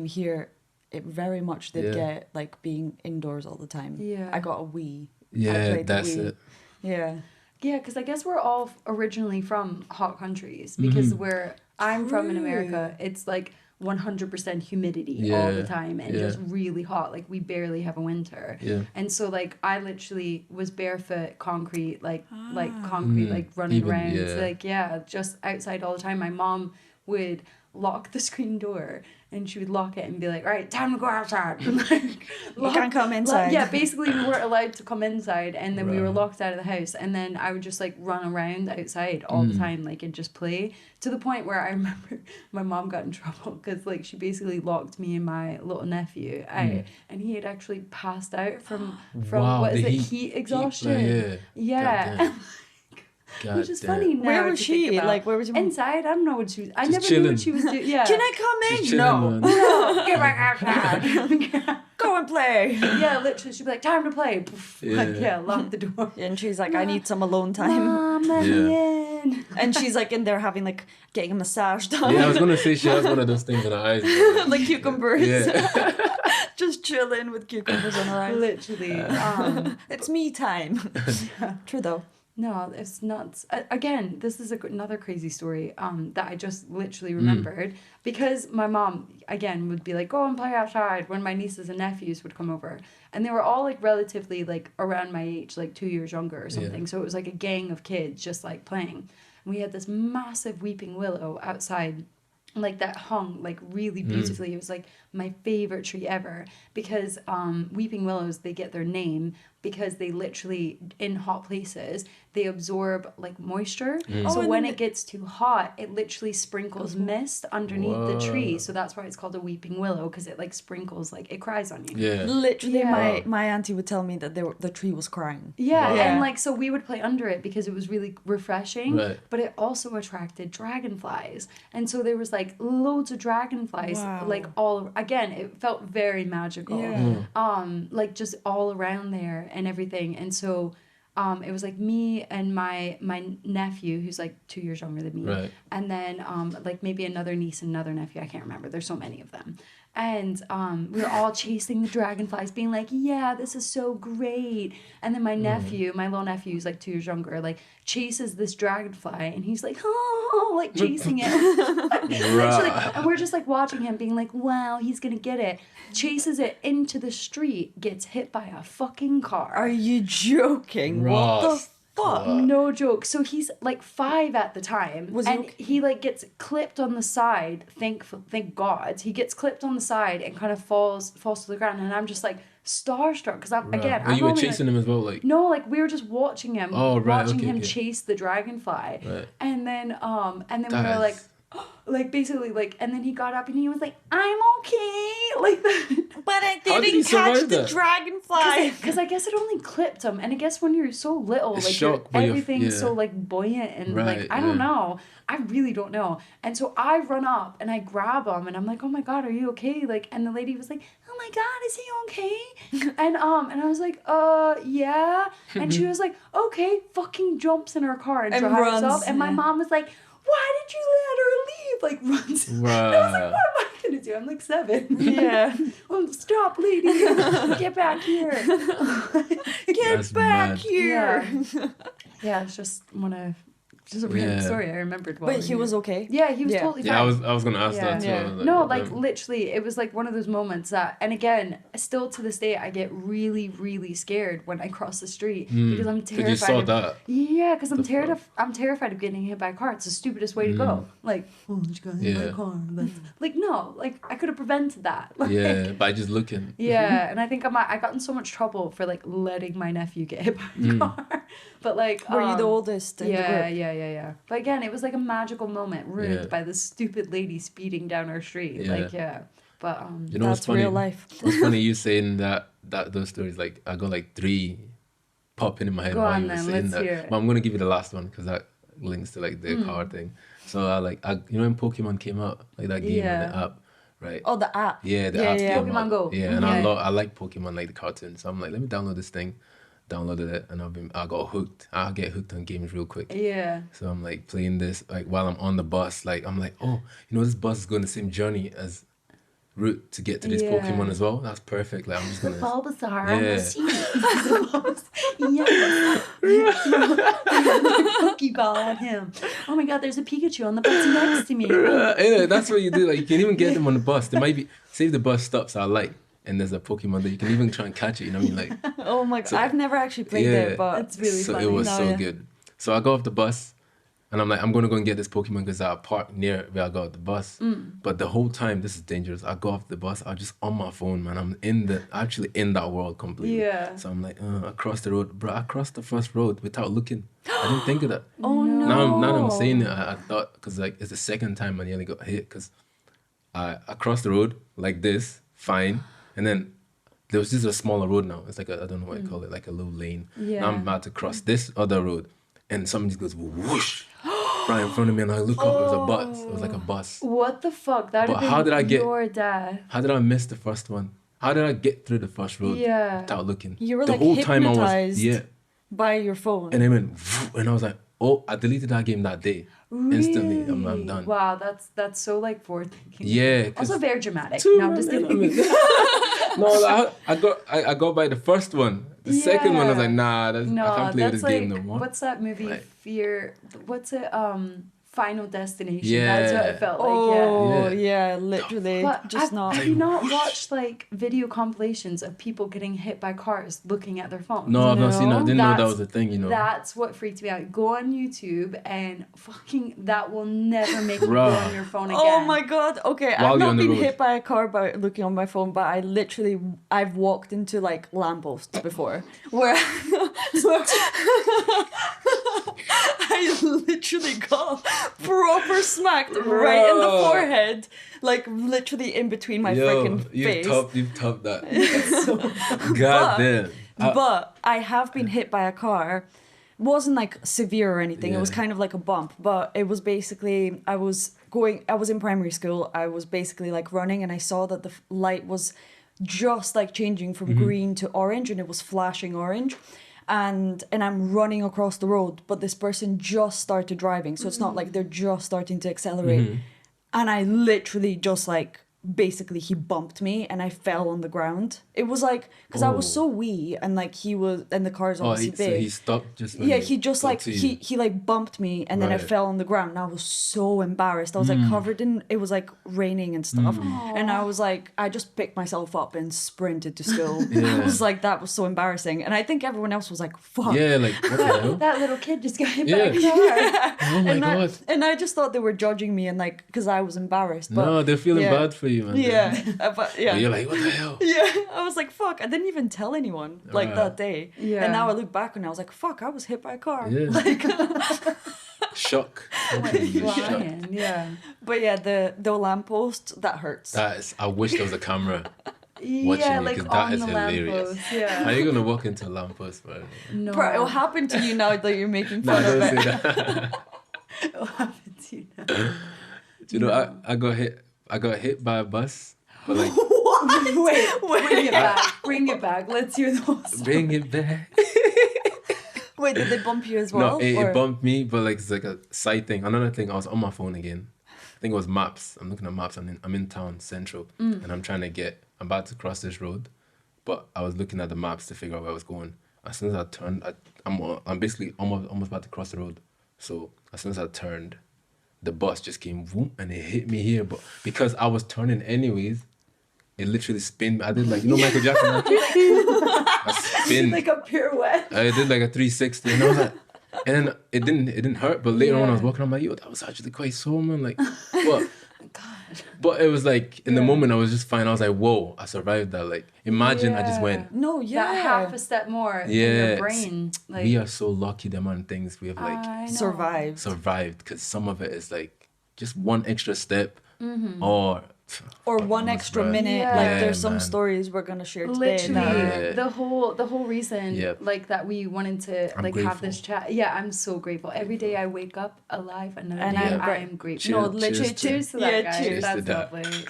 Here, it very much did get like being indoors all the time. Yeah. I got a Wii. Yeah, that's it. Yeah. Yeah, because I guess we're all originally from hot countries because I'm from in America, it's like 100% humidity all the time and just really hot. Like we barely have a winter. Yeah. And so like I literally was barefoot, concrete, like concrete, like running around. Like, just outside all the time. My mom would lock the screen door and she would lock it and be like, all right, time to go outside. Like, you can't come inside. Basically we weren't allowed to come inside and then we were locked out of the house, and then I would just like run around outside all the time, like, and just play, to the point where I remember my mom got in trouble because like she basically locked me and my little nephew out, and he had actually passed out from heat exhaustion. Which is funny now. Where was she? Like, where was your mom? Inside. I don't know what she was. I just never chilling. knew what she was doing. Yeah. Can I come in? Just chilling, No. Get back outside. Go and play. Yeah, literally. She'd be like, time to play. Lock the door. And she's like, I need some alone time. Mom, let me in. And she's like in there having like getting a massage done. Yeah, I was gonna say she has one of those things in her eyes. Like cucumbers. Yeah. Just chilling with cucumbers on her eyes. Literally. It's me time. True though. No, it's nuts. Again, this is another crazy story that I just literally remembered because my mom, again, would be like, go and play outside when my nieces and nephews would come over. And they were all like relatively like around my age, like 2 years younger or something. So it was like a gang of kids just like playing. And we had this massive weeping willow outside, like that hung like really beautifully. It was like my favorite tree ever because weeping willows, they get their name because they literally, in hot places, they absorb like moisture. So when it gets too hot, it literally sprinkles mist underneath the tree. So that's why it's called a weeping willow, because it like sprinkles, like it cries on you. Yeah. Literally, my auntie would tell me that the tree was crying. Yeah, and like so we would play under it because it was really refreshing. Right. But it also attracted dragonflies, and so there was like loads of dragonflies, like all. Again, it felt very magical. Like just all around there and everything, and so. It was like me and my nephew, who's like 2 years younger than me, and then like maybe another niece and another nephew. I can't remember. There's so many of them, and we were all chasing the dragonflies, being like, "Yeah, this is so great." And then my nephew, my little nephew, who's like 2 years younger, like chases this dragonfly, and he's like, "Oh," like chasing it, literally. And we're just like watching him, being like, "Wow, he's gonna get it." Chases it into the street, gets hit by a fucking car. Are you joking? What the fuck? No joke. So he's like 5 at the time, he like gets clipped on the side. Thank God, he gets clipped on the side and kind of falls to the ground. And I'm just like starstruck because I'm you were chasing him as well, like no, like we were just watching him, watching him okay. chase the dragonfly, and then we were like. Like basically like, and then he got up and he was like, "I'm okay," like that. But I didn't catch the dragonfly because I guess it only clipped him, and I guess when you're so little, it's like shock, everything's so like buoyant and like I don't know, I really don't know. And so I run up and I grab him and I'm like, "Oh my God, are you okay?" Like, and the lady was like, "Oh my God, is he okay?" And I was like, yeah. And she was like, "Okay," fucking jumps in her car and drives runs, off. And my mom was like, "Why did you let her leave?" Like runs. And I was like, "What am I gonna do? I'm like 7." Yeah. Well, stop, lady. Get back here. Get back here. Yeah, it's just a random story I remembered. But he was okay? Yeah, he was totally fine. Yeah, I was gonna ask that too. Yeah. No, like literally, it was like one of those moments that, and again, still to this day, I get really, really scared when I cross the street because I'm terrified. Because you saw that. Yeah, because I'm terrified of getting hit by a car. It's the stupidest way to go. Like, oh, you got hit by a car. Like, no, like I could have prevented that. Like, by just looking. Yeah, and I think I got in so much trouble for like letting my nephew get hit by a car. But like, were you the oldest in the group? Yeah. But again, it was like a magical moment ruined by this stupid lady speeding down our street. Yeah. Like, but you know, that's real life. It's funny you saying that those stories. Like, I got like 3 popping in my head while you were saying that. Hear. But I'm gonna give you the last one because that links to like the car thing. So you know when Pokemon came out, like that game and the app, right? Oh, the app. Yeah, the app. Yeah. Pokemon Go. Yeah, and I like Pokemon, like the cartoon. So I'm like, let me download this thing. Downloaded it and I got hooked. I get hooked on games real quick. Yeah. So I'm like playing this like while I'm on the bus. Like I'm like, oh, you know, this bus is going the same journey as route to get to this Pokemon as well. That's perfect. Like I'm just gonna Bulbasaur. Pokeball at him. Oh my god, there's a Pikachu on the bus next to me. Yeah, that's what you do. Like you can even get them on the bus. There might be, say if the bus stops at a light and there's a Pokemon there, you can even try and catch it. You know what I mean? Like oh my god, so, I've never actually played it, but it's really so funny. It was good. So I go off the bus. And I'm like, I'm going to go and get this Pokemon because I parked near where I got off the bus. But the whole time, this is dangerous. I go off the bus, I'm just on my phone, man. I'm actually in that world completely. Yeah. So I'm like, I crossed the road. Bro, I crossed the first road without looking. I didn't think of that. Oh, no. Now I'm saying it, I thought, because like, it's the second time I nearly got hit because I crossed the road like this, fine. And then there was just a smaller road now. It's like, I don't know what you call it, like a little lane. Yeah. Now I'm about to cross this other road. And something just goes whoosh right in front of me, and I look up. It was a bus. It was like a bus. What the fuck? That would have been your death. How did I miss the first one? How did I get through the first road without looking? You were the like whole hypnotized time I was by your phone. and it went, and I was like, oh, I deleted that game that day. Really? Instantly. I'm done. Wow, that's so like forward thinking. Yeah. Also very dramatic. No, I'm just kidding. No, I got by the first one. The second one I was like, nah, I can't play this game no more. What's that movie? Like, Fear. What's it? Final Destination. Yeah. That's what it felt like. Oh yeah, literally. But just not. Have you not watched like video compilations of people getting hit by cars looking at their phones? No, I've not seen that. I didn't know that was a thing, you know. That's what freaked me out. Go on YouTube and fucking that will never make you go on your phone again. Oh my god. Okay, While I've not you're on the been road. hit by a car by looking on my phone, but I've walked into like lampposts before where I literally got proper smacked right in the forehead, like literally in between my freaking face. You've topped that. So, God damn. But I have been hit by a car. Wasn't like severe or anything. It was kind of like a bump, but it was basically I was in primary school. I was basically like running, and I saw that the light was just like changing from green to orange, and it was flashing orange. And I'm running across the road, but this person just started driving, so it's not like they're just starting to accelerate. And I literally just like basically he bumped me and I fell on the ground. It was like because I was so wee, and like he was, and the car's obviously big. So he stopped just. He just like he like bumped me, and then I fell on the ground, and I was so embarrassed. I was like covered in, it was like raining and stuff, and I was like, I just picked myself up and sprinted to school. I was like, that was so embarrassing, and I think everyone else was like, fuck. Yeah, like what the hell? That little kid just got hit by a car. Oh my god. And I just thought they were judging me, and like because I was embarrassed. But no, they're feeling bad for you, man. Yeah, but yeah. But you're like, what the hell? Yeah, I was like, fuck, I didn't even tell anyone like that day. Yeah. And now I look back and I was like, fuck, I was hit by a car. Yeah. Like, Shock. Flying, yeah. but yeah, the lamppost, that hurts. I wish there was a camera watching Yeah, you, like because that on is the hilarious. lamppost. Yeah. How are you gonna walk into a lamppost, man? No. Bro, it'll happen to you now that you're making No, fun of don't it. say that. It'll happen to you now. Do you know I got hit by a bus, but like Wait, bring it back. Bring it back. Let's hear the whole story. bring it back. Wait, did they bump you as well? No, it bumped me, but like it's like a side thing. Another thing, I was on my phone again. I think it was maps. I'm looking at maps. I'm in town central, and I'm about to cross this road, but I was looking at the maps to figure out where I was going. As soon as I turned, I'm basically almost about to cross the road. So as soon as I turned, the bus just came whoop, and it hit me here. But because I was turning anyways, it literally spun me. I did like, Michael Jackson. I spin. Like a pirouette. I did like a 360, and I was like, and then it didn't hurt. But later on, I was walking, I'm like, yo, that was actually quite sore, man. Like, what? But it was like in the moment I was just fine. I was like, whoa, I survived that. Like, imagine I just went. No, yeah. That half a step more in your brain. Like, we are so lucky the amount of things we have like survived. Because some of it is like just one extra step or one extra minute. Yeah. Like there's some man. stories we're gonna share today. literally the whole reason like that we wanted to I'm like grateful. have this chat. Yeah, I'm so grateful. Every day I wake up alive, and And I'm grateful. no, Cheers. literally, Cheers to that, guys. cheers. That's to that. lovely.